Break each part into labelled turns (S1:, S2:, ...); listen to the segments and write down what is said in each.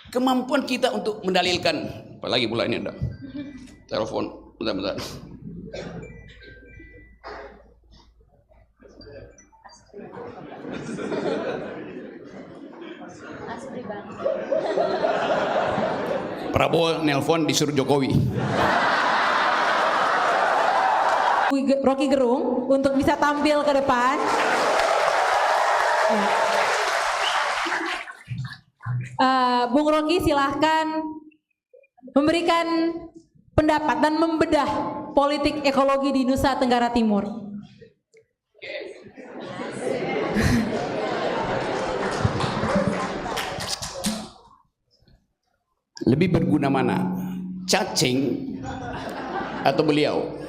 S1: kemampuan kita untuk mendalilkan. Apalagi pula ini ada telepon, bentar. Prabowo nelpon disuruh Jokowi.
S2: Rocky Gerung untuk bisa tampil ke depan. Bung Rocky silahkan memberikan pendapat dan membedah politik ekologi di Nusa Tenggara Timur.
S1: Lebih berguna mana? Cacing atau beliau?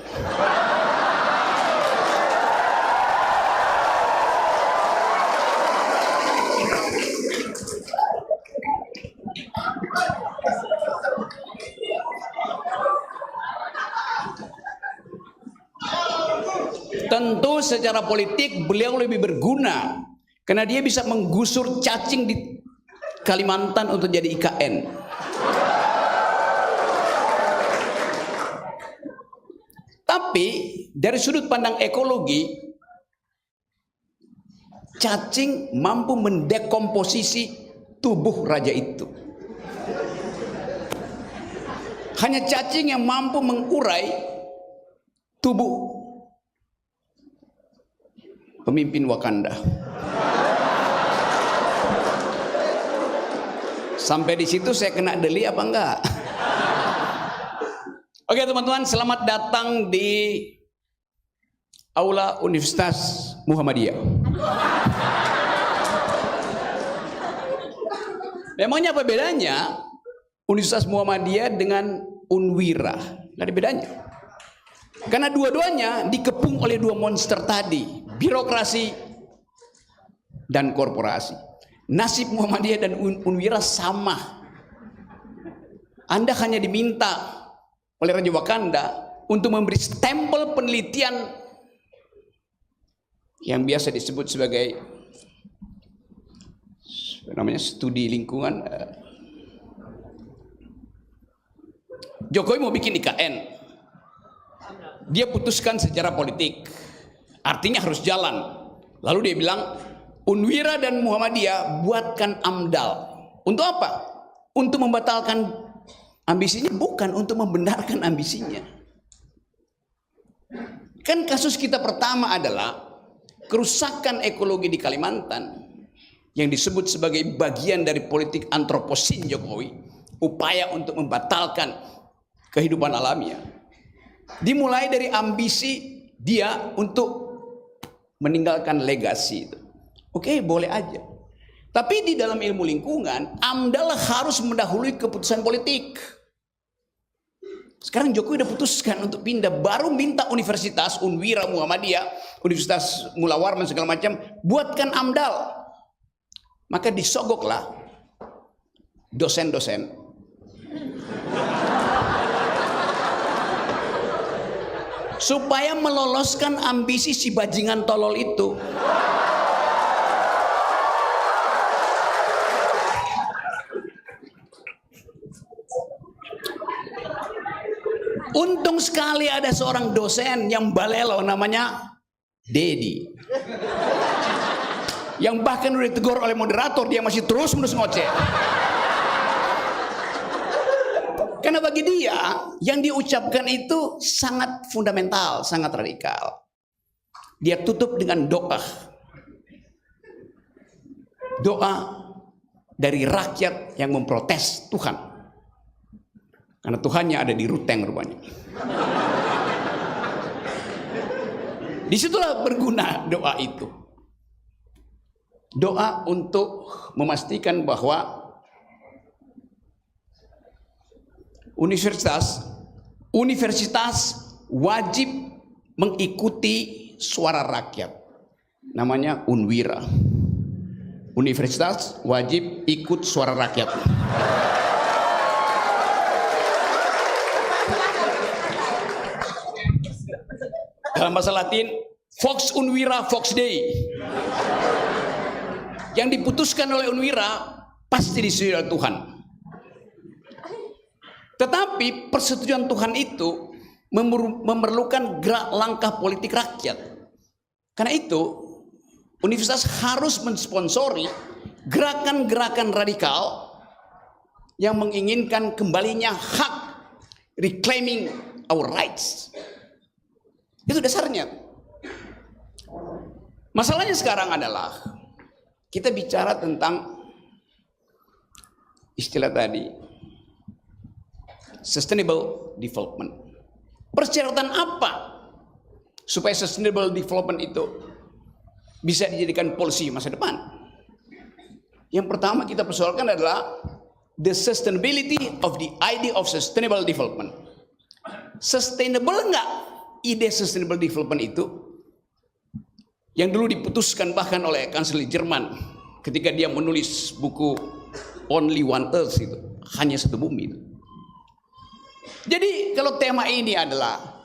S1: Tentu secara politik beliau lebih berguna karena dia bisa menggusur cacing di Kalimantan untuk jadi IKN. Tapi dari sudut pandang ekologi, cacing mampu mendekomposisi tubuh raja itu. Hanya cacing yang mampu mengurai tubuh pemimpin Wakanda. Sampai di situ saya kena deli apa enggak? Oke teman-teman, selamat datang di Aula Universitas Muhammadiyah. Memangnya apa bedanya Universitas Muhammadiyah dengan Unwira? Nggak ada bedanya. Karena dua-duanya dikepung oleh dua monster tadi, birokrasi dan korporasi. Nasib Muhammadiyah dan Unwira sama. Anda hanya diminta oleh Raja Wakanda untuk memberi stempel penelitian yang biasa disebut sebagai namanya studi lingkungan. Jokowi mau bikin IKN, dia putuskan secara politik, artinya harus jalan. Lalu dia bilang, Unwira dan Muhammadiyah buatkan AMDAL. Untuk apa? Untuk membatalkan ambisinya, bukan untuk membenarkan ambisinya. Kan kasus kita pertama adalah kerusakan ekologi di Kalimantan yang disebut sebagai bagian dari politik antroposin Jokowi, upaya untuk membatalkan kehidupan alamiah. Dimulai dari ambisi dia untuk meninggalkan legasi itu. Oke, boleh aja. Tapi di dalam ilmu lingkungan, AMDAL harus mendahului keputusan politik. Sekarang Jokowi udah putuskan untuk pindah, baru minta universitas, Unwira, Muhammadiyah, Universitas Mula Warman segala macam, buatkan AMDAL. Maka disogoklah dosen-dosen. Supaya meloloskan ambisi si bajingan tolol itu. Untung sekali ada seorang dosen yang balelo namanya Dedi. Yang bahkan udah ditegur oleh moderator, dia masih terus menerus ngoceh. Karena bagi dia, yang diucapkan itu sangat fundamental, sangat radikal. Dia tutup dengan doa. Doa dari rakyat yang memprotes Tuhan. Karena Tuhannya ada di Ruteng rupanya. Disitulah berguna doa itu. Doa untuk memastikan bahwa universitas wajib mengikuti suara rakyat. Namanya Unwira. Universitas wajib ikut suara rakyat. Dalam bahasa Latin, Vox Unwira Vox Dei. Yang diputuskan oleh Unwira pasti disetujui oleh Tuhan. Tetapi persetujuan Tuhan itu memerlukan gerak langkah politik rakyat. Karena itu universitas harus mensponsori gerakan-gerakan radikal yang menginginkan kembalinya hak reclaiming our rights. Itu dasarnya. Masalahnya sekarang adalah kita bicara tentang istilah tadi sustainable development. Persyaratan apa supaya sustainable development itu bisa dijadikan polisi masa depan? Yang pertama kita persoalkan adalah the sustainability of the idea of sustainable development. Sustainable enggak ide sustainable development itu? Yang dulu diputuskan bahkan oleh kanselir Jerman ketika dia menulis buku Only One Earth, itu hanya satu bumi itu. Jadi kalau tema ini adalah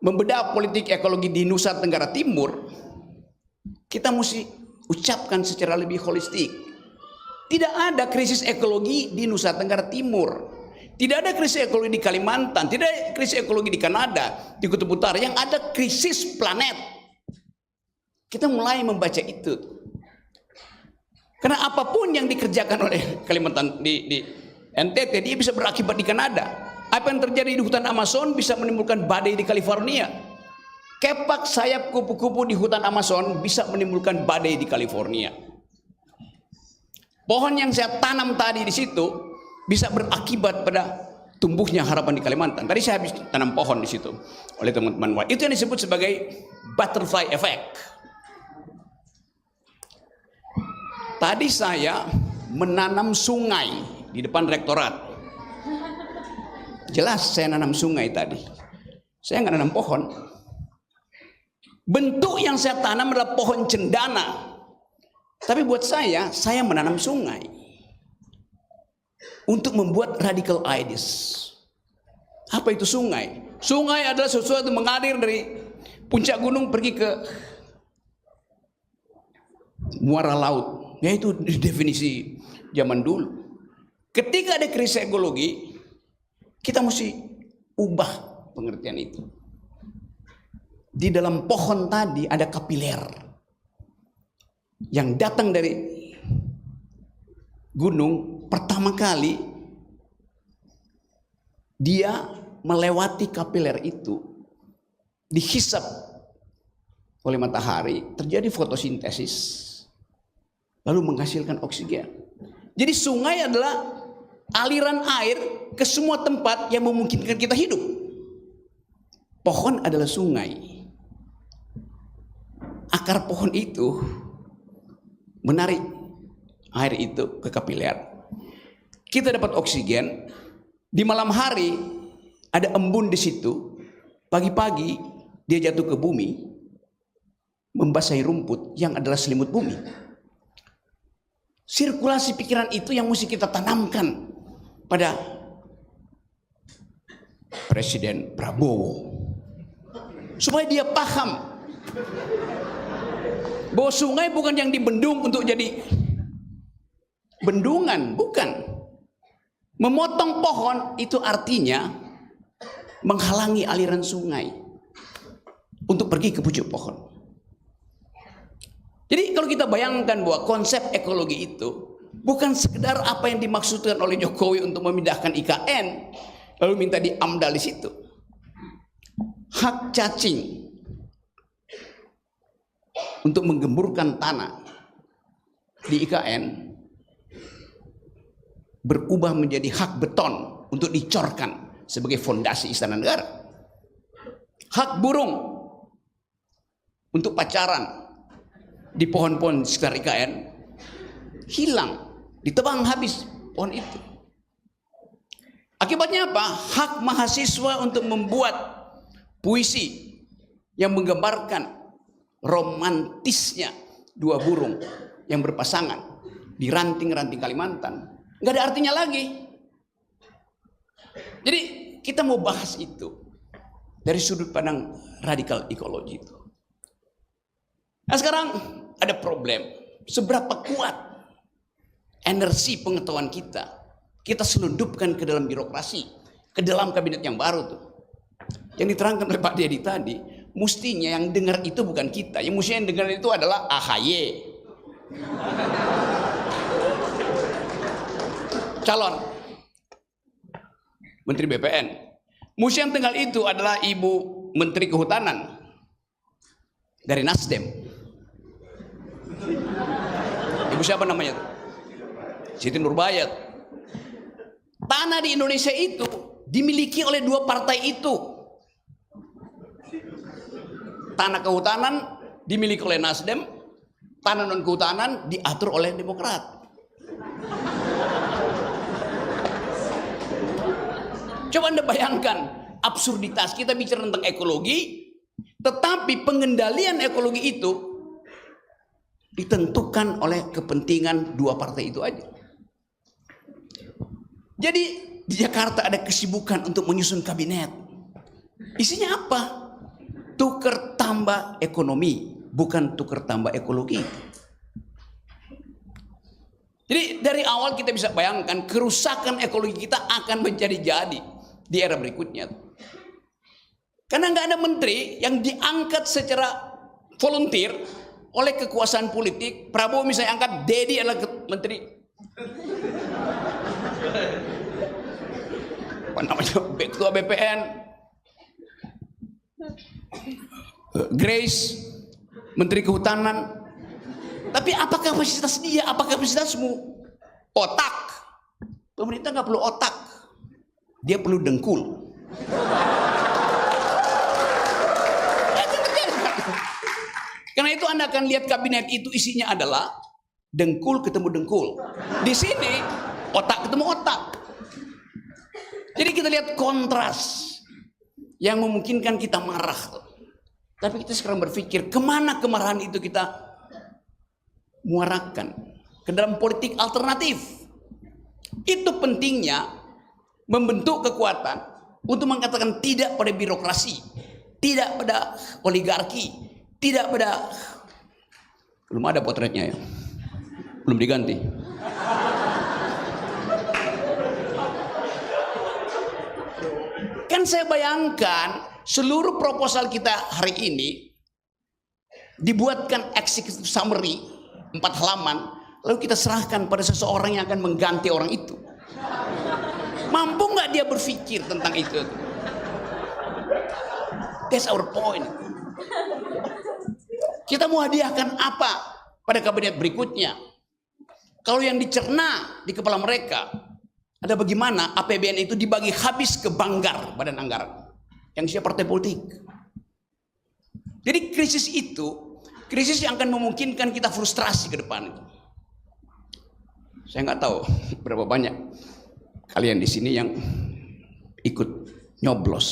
S1: membedah politik ekologi di Nusa Tenggara Timur, kita mesti ucapkan secara lebih holistik. Tidak ada krisis ekologi di Nusa Tenggara Timur, tidak ada krisis ekologi di Kalimantan, tidak ada krisis ekologi di Kanada, di Kutub Utara. Yang ada krisis planet. Kita mulai membaca itu. Karena apapun yang dikerjakan oleh Kalimantan di NTT, dia bisa berakibat di Kanada. Apa yang terjadi di hutan Amazon bisa menimbulkan badai di California. Kepak sayap kupu-kupu di hutan Amazon bisa menimbulkan badai di California. Pohon yang saya tanam tadi di situ bisa berakibat pada tumbuhnya harapan di Kalimantan. Tadi saya habis tanam pohon di situ oleh teman-teman. Itu yang disebut sebagai butterfly effect. Tadi saya menanam sungai di depan rektorat. Jelas saya nanam sungai tadi. Saya nggak nanam pohon. Bentuk yang saya tanam adalah pohon cendana. Tapi buat saya menanam sungai. Untuk membuat radical ideas. Apa itu sungai? Sungai adalah sesuatu yang mengalir dari puncak gunung pergi ke muara laut. Yaitu definisi zaman dulu. Ketika ada krisis ekologi, kita mesti ubah pengertian itu. Di dalam pohon tadi ada kapiler yang datang dari gunung. Pertama kali dia melewati kapiler itu, dihisap oleh matahari, terjadi fotosintesis, lalu menghasilkan oksigen. Jadi sungai adalah aliran air ke semua tempat yang memungkinkan kita hidup. Pohon adalah sungai. Akar pohon itu menarik air itu ke kapiler. Kita dapat oksigen. Di malam hari ada embun di situ. Pagi-pagi dia jatuh ke bumi, membasahi rumput yang adalah selimut bumi. Sirkulasi pikiran itu yang mesti kita tanamkan pada Presiden Prabowo. Supaya dia paham bahwa sungai bukan yang dibendung untuk jadi bendungan, bukan. Memotong pohon itu artinya menghalangi aliran sungai untuk pergi ke pucuk pohon. Jadi kalau kita bayangkan bahwa konsep ekologi itu bukan sekedar apa yang dimaksudkan oleh Jokowi untuk memindahkan IKN lalu minta diamdal di situ. Hak cacing untuk menggemburkan tanah di IKN berubah menjadi hak beton untuk dicorkan sebagai fondasi istana negara. Hak burung untuk pacaran di pohon-pohon sekitar IKN hilang, ditebang habis pohon itu. Akibatnya apa? Hak mahasiswa untuk membuat puisi yang menggambarkan romantisnya dua burung yang berpasangan di ranting-ranting Kalimantan nggak ada artinya lagi. Jadi kita mau bahas itu dari sudut pandang radikal ekologi itu. Nah sekarang ada problem. Seberapa kuat energi pengetahuan kita selundupkan ke dalam birokrasi, ke dalam kabinet yang baru tuh. Yang diterangkan oleh Pak Dedi tadi, mestinya yang dengar itu bukan kita, yang mestinya yang dengar itu adalah AHY. Calon Menteri BPN. Mesti yang tinggal itu adalah Ibu Menteri Kehutanan dari Nasdem. Ibu siapa namanya? Siti Nurbayat. Tanah di Indonesia itu dimiliki oleh dua partai itu. Tanah kehutanan dimiliki oleh Nasdem, tanah non kehutanan diatur oleh Demokrat. Coba Anda bayangkan absurditas, kita bicara tentang ekologi, tetapi pengendalian ekologi itu ditentukan oleh kepentingan dua partai itu aja. Jadi di Jakarta ada kesibukan untuk menyusun kabinet. Isinya apa? Tuker tambah ekonomi, bukan tuker tambah ekologi. Jadi dari awal kita bisa bayangkan kerusakan ekologi kita akan menjadi-jadi di era berikutnya. Karena nggak ada menteri yang diangkat secara volunteer oleh kekuasaan politik. Prabowo misalnya angkat, Dedi adalah menteri apa namanya, ketua BPN, Grace menteri kehutanan. Tapi apa kapasitas dia? Apa kapasitasmu? Otak. Pemerintah nggak perlu otak, dia perlu dengkul. Karena itu Anda akan lihat kabinet itu isinya adalah dengkul ketemu dengkul. Di sini otak ketemu otak. Jadi kita lihat kontras yang memungkinkan kita marah. Tapi kita sekarang berpikir kemana kemarahan itu kita muarakan ke dalam politik alternatif. Itu pentingnya membentuk kekuatan untuk mengatakan tidak pada birokrasi, tidak pada oligarki, tidak pada, belum ada potretnya ya, belum diganti. Kan saya bayangkan seluruh proposal kita hari ini dibuatkan executive summary 4 halaman, lalu kita serahkan pada seseorang yang akan mengganti orang itu. Mampu nggak dia berpikir tentang itu? That's our point. Kita mau hadiahkan apa pada kabinet berikutnya? Kalau yang dicerna di kepala mereka ada bagaimana APBN itu dibagi habis ke Banggar, badan anggaran yang siap partai politik. Jadi krisis itu krisis yang akan memungkinkan kita frustrasi ke depan. Saya nggak tahu berapa banyak kalian di sini yang ikut nyoblos.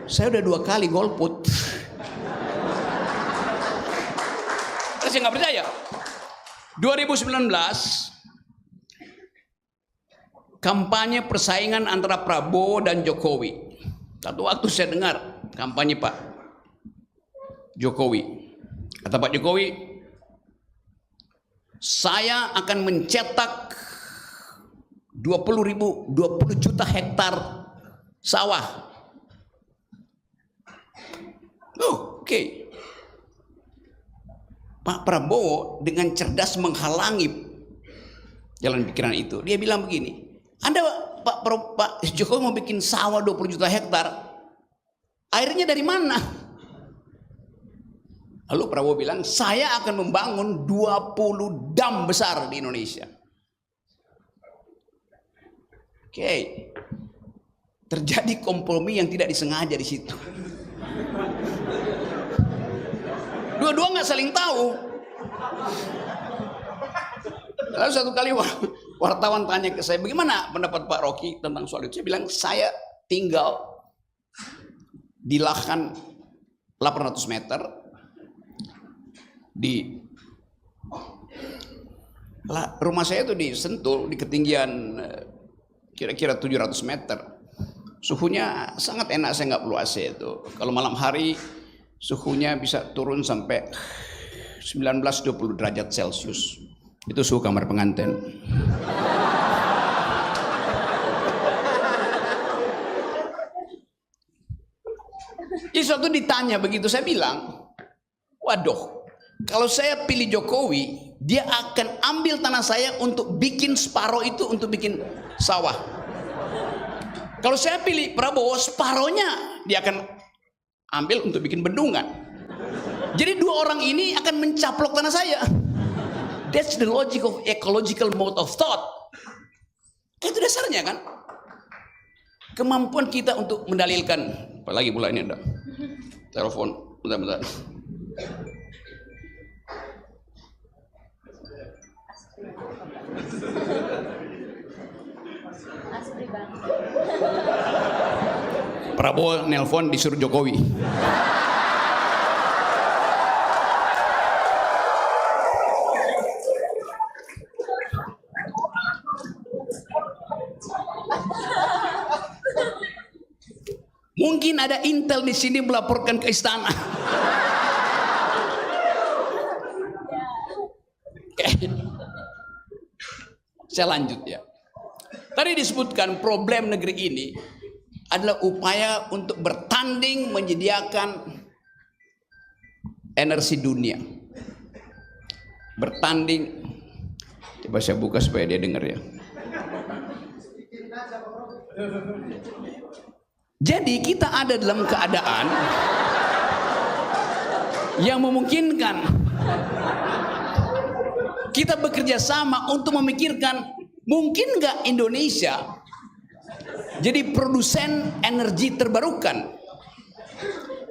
S1: Saya udah 2 kali golput. Saya nggak percaya. 2019 kampanye persaingan antara Prabowo dan Jokowi. Satu waktu saya dengar kampanye Pak Jokowi. Kata Pak Jokowi, saya akan mencetak 20 juta hektar sawah. Oke. Pak Prabowo dengan cerdas menghalangi jalan pikiran itu. Dia bilang begini, Anda Pak Jokowi mau bikin sawah 20 juta hektar, airnya dari mana? Lalu Prabowo bilang, saya akan membangun 20 dam besar di Indonesia. Oke. Terjadi kompromi yang tidak disengaja di situ. Dua-dua nggak saling tahu. Lalu satu kali wartawan tanya ke saya, bagaimana pendapat Pak Rocky tentang soal itu? Saya bilang, saya tinggal di lahan 800 meter di rumah saya itu di Sentul, di ketinggian kira-kira 700 meter. Suhunya sangat enak, saya nggak perlu AC itu. Kalau malam hari suhunya bisa turun sampai 19-20 derajat Celcius. Itu suhu kamar pengantin. Jadi suatu ditanya begitu, saya bilang, waduh, kalau saya pilih Jokowi, dia akan ambil tanah saya untuk bikin separuh itu untuk bikin sawah. Kalau saya pilih Prabowo, separohnya dia akan ambil untuk bikin bendungan. Jadi dua orang ini akan mencaplok tanah saya. That's the logic of ecological mode of thought. Itu dasarnya kan. Kemampuan kita untuk mendalilkan. Apalagi pula ini ada telepon. Bentar. Prabowo nelpon disuruh Jokowi. Mungkin ada intel di sini melaporkan ke istana. Saya lanjut ya. Tadi disebutkan problem negeri ini adalah upaya untuk bertanding menyediakan energi dunia. Bertanding. Coba saya buka supaya dia dengar ya. Jadi kita ada dalam keadaan yang memungkinkan kita bekerja sama untuk memikirkan mungkin nggak Indonesia jadi produsen energi terbarukan.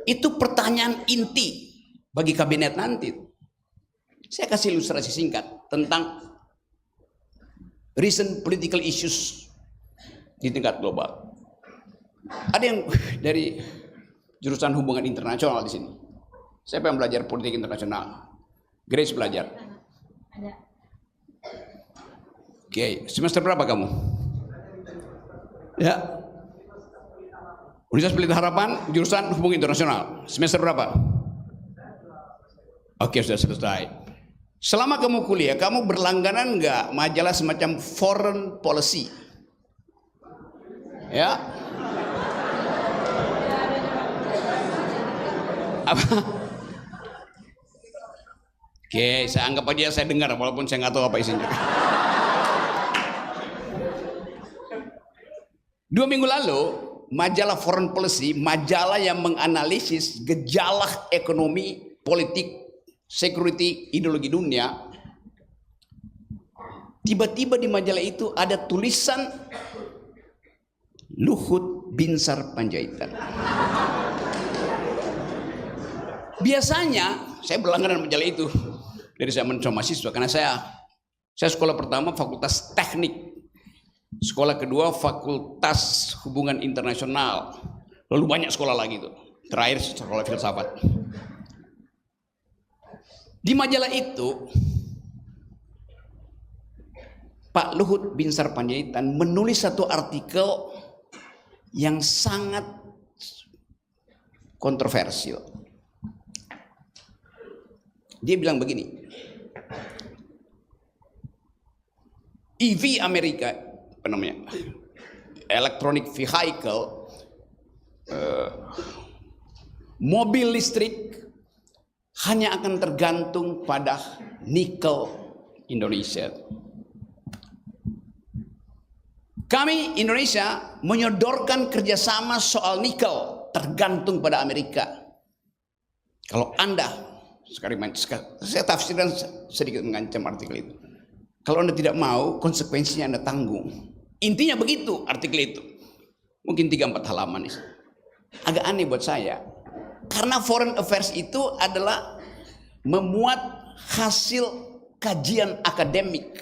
S1: Itu pertanyaan inti bagi kabinet nanti. Saya kasih ilustrasi singkat tentang recent political issues di tingkat global. Ada yang dari jurusan hubungan internasional di sini. Siapa yang belajar politik internasional? Grace belajar.
S2: Ada.
S1: Oke, semester berapa kamu? Ya. Universitas Pelita Harapan, jurusan hubungan internasional. Semester berapa? Oke, sudah selesai. Selama kamu kuliah, kamu berlangganan nggak majalah semacam Foreign Policy? Ya. Apa? Oke, saya anggap aja saya dengar walaupun saya nggak tahu apa isinya. 2 minggu lalu, majalah Foreign Policy, majalah yang menganalisis gejala ekonomi, politik, security, ideologi dunia, tiba-tiba di majalah itu ada tulisan Luhut Binsar Panjaitan. Biasanya saya berlangganan majalah itu dari zaman mahasiswa karena saya sekolah pertama fakultas teknik, sekolah kedua fakultas hubungan internasional, lalu banyak sekolah lagi itu, terakhir sekolah filsafat. Di majalah itu Pak Luhut Binsar Panjaitan menulis satu artikel yang sangat kontroversial. Dia bilang begini, EV Amerika, apa namanya, electronic vehicle, mobil listrik hanya akan tergantung pada nikel Indonesia. Kami Indonesia menyodorkan kerjasama soal nikel tergantung pada Amerika. Kalau Anda sekarang saya tafsirkan sedikit mengancam artikel itu. Kalau Anda tidak mau, konsekuensinya Anda tanggung. Intinya begitu artikel itu. Mungkin 3-4 halaman. Agak aneh buat saya. Karena foreign affairs itu adalah memuat hasil kajian akademik.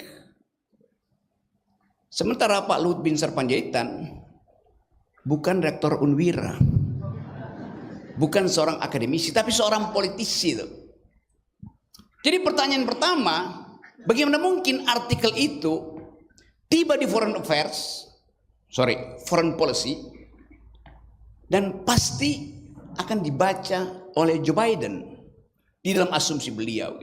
S1: Sementara Pak Luhut Binsar Panjaitan bukan rektor Unwira. Bukan seorang akademisi, tapi seorang politisi itu. Jadi pertanyaan pertama, bagaimana mungkin artikel itu tiba di foreign policy, dan pasti akan dibaca oleh Joe Biden di dalam asumsi beliau,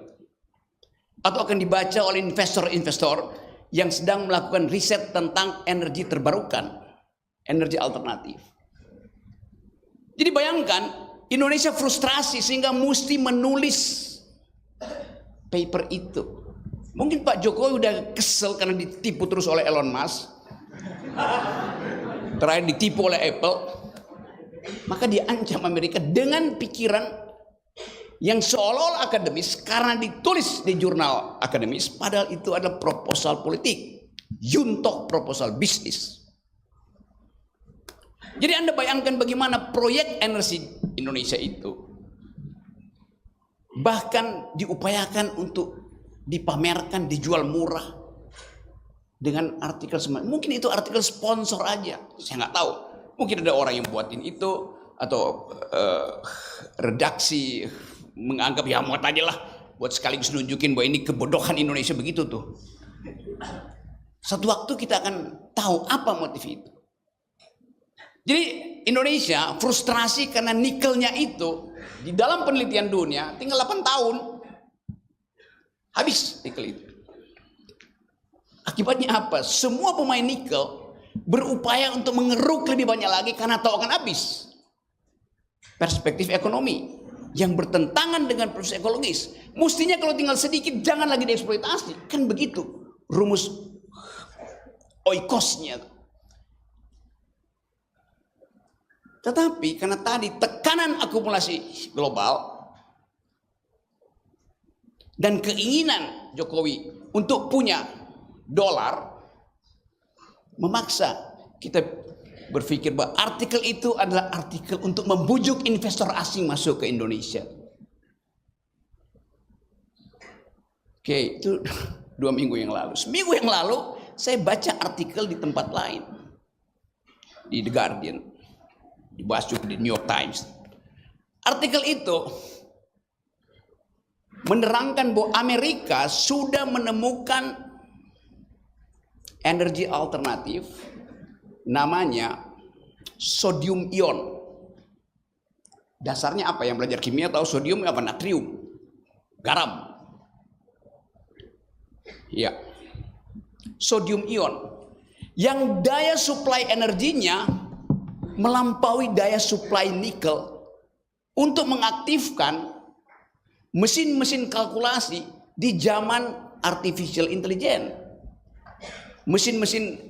S1: atau akan dibaca oleh investor-investor yang sedang melakukan riset tentang energi terbarukan, energi alternatif. Jadi bayangkan Indonesia frustrasi sehingga mesti menulis paper itu. Mungkin Pak Jokowi udah kesel karena ditipu terus oleh Elon Musk. Terakhir ditipu oleh Apple. Maka dia ancam Amerika dengan pikiran yang seolah-olah akademis karena ditulis di jurnal akademis, padahal itu adalah proposal politik, yuntok proposal bisnis. Jadi Anda bayangkan bagaimana proyek energi Indonesia itu bahkan diupayakan untuk dipamerkan, dijual murah dengan artikel semacam. Mungkin itu artikel sponsor aja, saya nggak tahu. Mungkin ada orang yang buatin itu atau redaksi menganggap ya muat aja lah buat sekaligus nunjukin bahwa ini kebodohan Indonesia begitu tuh. Satu waktu kita akan tahu apa motif itu. Jadi Indonesia frustrasi karena nikelnya itu di dalam penelitian dunia tinggal 8 tahun habis nikel itu. Akibatnya apa? Semua pemain nikel berupaya untuk mengeruk lebih banyak lagi karena tahu akan habis. Perspektif ekonomi yang bertentangan dengan proses ekologis. Mestinya kalau tinggal sedikit jangan lagi dieksploitasi. Kan begitu rumus oikosnya. Tetapi karena tadi tekanan akumulasi global dan keinginan Jokowi untuk punya dolar memaksa kita berpikir bahwa artikel itu adalah artikel untuk membujuk investor asing masuk ke Indonesia. Oke, itu 2 minggu yang lalu. Seminggu yang lalu saya baca artikel di tempat lain, di The Guardian, dibahas juga di New York Times. Artikel itu menerangkan bahwa Amerika sudah menemukan energi alternatif namanya sodium ion. Dasarnya apa? Yang belajar kimia tahu sodium apa? Natrium, garam. Ya, sodium ion yang daya suplai energinya melampaui daya suplai nikel untuk mengaktifkan mesin-mesin kalkulasi di zaman artificial intelligence. Mesin-mesin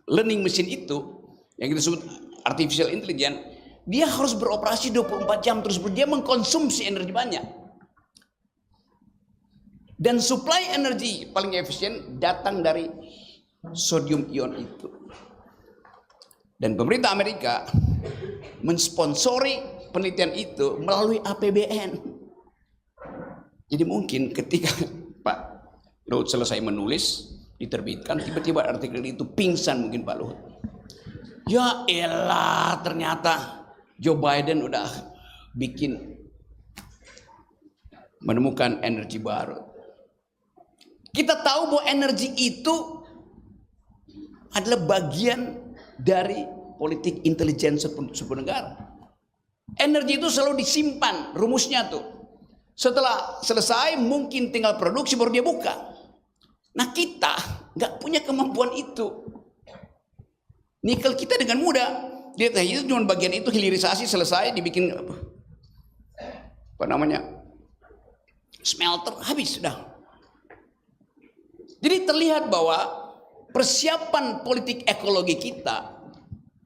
S1: learning mesin itu yang kita sebut artificial intelligence, dia harus beroperasi 24 jam terus, dia mengkonsumsi energi banyak. Dan supply energi paling efisien datang dari sodium ion itu. Dan pemerintah Amerika mensponsori penelitian itu melalui APBN. Jadi mungkin ketika Pak Luhut selesai menulis, diterbitkan, tiba-tiba artikel itu pingsan mungkin Pak Luhut. Ya elah, ternyata Joe Biden udah menemukan energi baru. Kita tahu bahwa energi itu adalah bagian dari politik intelijen sebuah negara. Energi itu selalu disimpan, rumusnya tuh. Setelah selesai mungkin tinggal produksi baru dia buka. Nah kita nggak punya kemampuan itu. Nikel kita dengan mudah, lihat itu cuma bagian itu hilirisasi selesai dibikin apa namanya smelter habis sudah. Jadi terlihat bahwa persiapan politik ekologi kita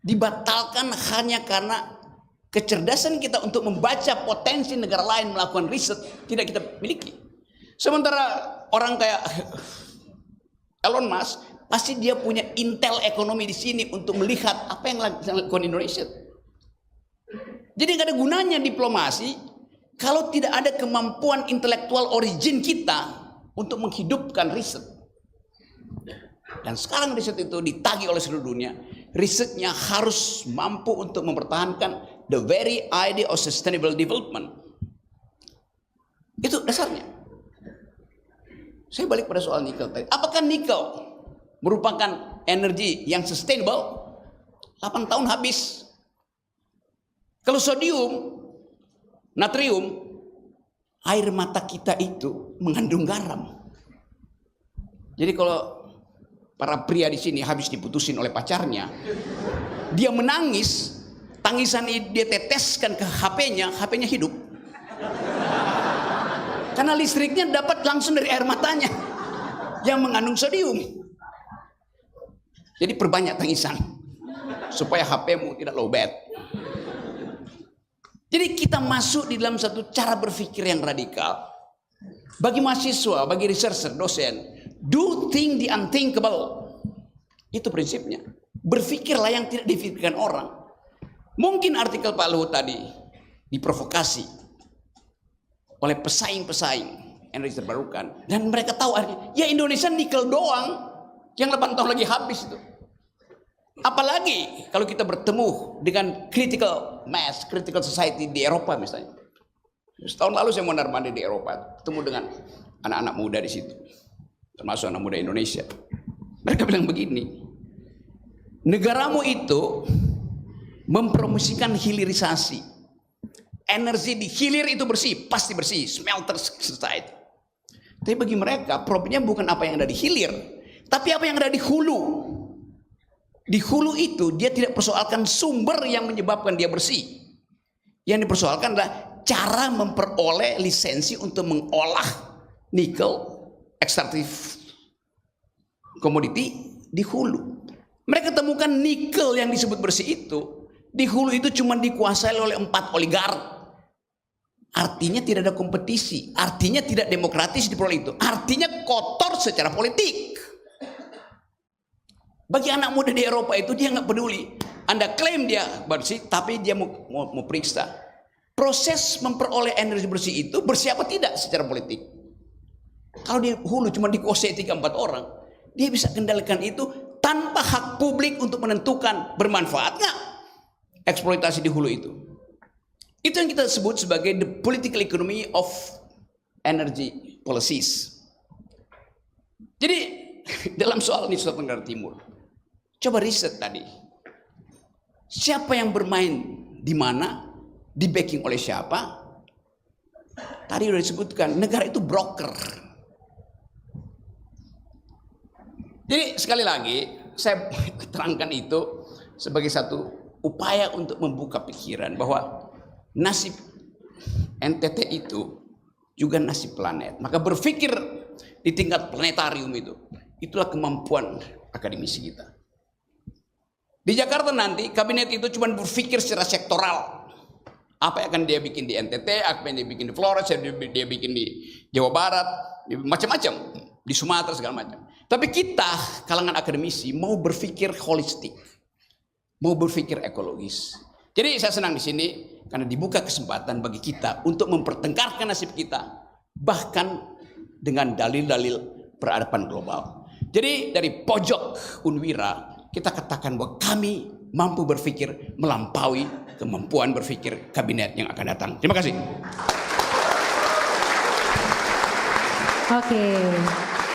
S1: dibatalkan hanya karena kecerdasan kita untuk membaca potensi negara lain melakukan riset tidak kita miliki. Sementara orang kayak Elon Musk pasti dia punya intel ekonomi di sini untuk melihat apa yang dilakukan Indonesia. Jadi nggak ada gunanya diplomasi kalau tidak ada kemampuan intelektual origin kita untuk menghidupkan riset. Dan sekarang riset itu ditagih oleh seluruh dunia. Risetnya harus mampu untuk mempertahankan the very idea of sustainable development. Itu dasarnya. Saya balik pada soal nikel tadi. Apakah nikel merupakan energi yang sustainable? 8 tahun habis. Kalau sodium, natrium, air mata kita itu mengandung garam. Jadi kalau para pria di sini habis diputusin oleh pacarnya, dia menangis tangisan dia teteskan ke HP-nya, HP-nya hidup. Karena listriknya dapat langsung dari air matanya yang mengandung sodium. Jadi perbanyak tangisan supaya HP-mu tidak lowbat. Jadi kita masuk di dalam satu cara berpikir yang radikal. Bagi mahasiswa, bagi researcher, dosen, do think the unthinkable. Itu prinsipnya. Berpikirlah yang tidak dipikirkan orang. Mungkin artikel Pak Luhut tadi diprovokasi oleh pesaing-pesaing energi terbarukan. Dan mereka tahu artinya, ya Indonesia nikel doang. Yang 8 tahun lagi habis itu. Apalagi kalau kita bertemu dengan critical mass, critical society di Eropa misalnya. Setahun lalu saya mondar-mandir di Eropa, ketemu dengan anak-anak muda di situ, termasuk anak muda Indonesia. Mereka bilang begini, negaramu itu mempromosikan hilirisasi. Energi di hilir itu bersih, pasti bersih, smelter society. Tapi bagi mereka problemnya bukan apa yang ada di hilir, tapi apa yang ada di hulu. Di hulu itu dia tidak persoalkan sumber yang menyebabkan dia bersih. Yang dipersoalkan adalah cara memperoleh lisensi untuk mengolah nikel ekstraktif komoditi di hulu. Mereka temukan nikel yang disebut bersih itu di hulu itu cuma dikuasai oleh 4 oligark. Artinya tidak ada kompetisi, artinya tidak demokratis di peroleh itu, artinya kotor secara politik. Bagi anak muda di Eropa itu dia nggak peduli. Anda klaim dia bersih, tapi dia mau periksa proses memperoleh energi bersih itu bersih apa tidak secara politik. Kalau di hulu cuma dikuasai 3-4 orang, dia bisa kendalikan itu tanpa hak publik untuk menentukan bermanfaat nggak eksploitasi di hulu itu. Itu yang kita sebut sebagai the political economy of energy policies. Jadi dalam soal Nusa Tenggara Timur, coba riset tadi. Siapa yang bermain di mana, di backing oleh siapa? Tadi sudah disebutkan, negara itu broker. Jadi sekali lagi, saya terangkan itu sebagai satu upaya untuk membuka pikiran bahwa nasib NTT itu juga nasib planet. Maka berpikir di tingkat planetarium itulah kemampuan akademisi kita. Di Jakarta nanti kabinet itu cuma berpikir secara sektoral. Apa yang akan dia bikin di NTT, apa yang dia bikin di Flores, dia bikin di Jawa Barat, macam-macam, di Sumatera segala macam. Tapi kita kalangan akademisi mau berpikir holistik, mau berpikir ekologis. Jadi saya senang di sini karena dibuka kesempatan bagi kita untuk mempertengkarkan nasib kita, bahkan dengan dalil-dalil peradaban global. Jadi dari pojok Unwira kita katakan bahwa kami mampu berpikir melampaui kemampuan berpikir kabinet yang akan datang. Terima kasih.
S2: Oke.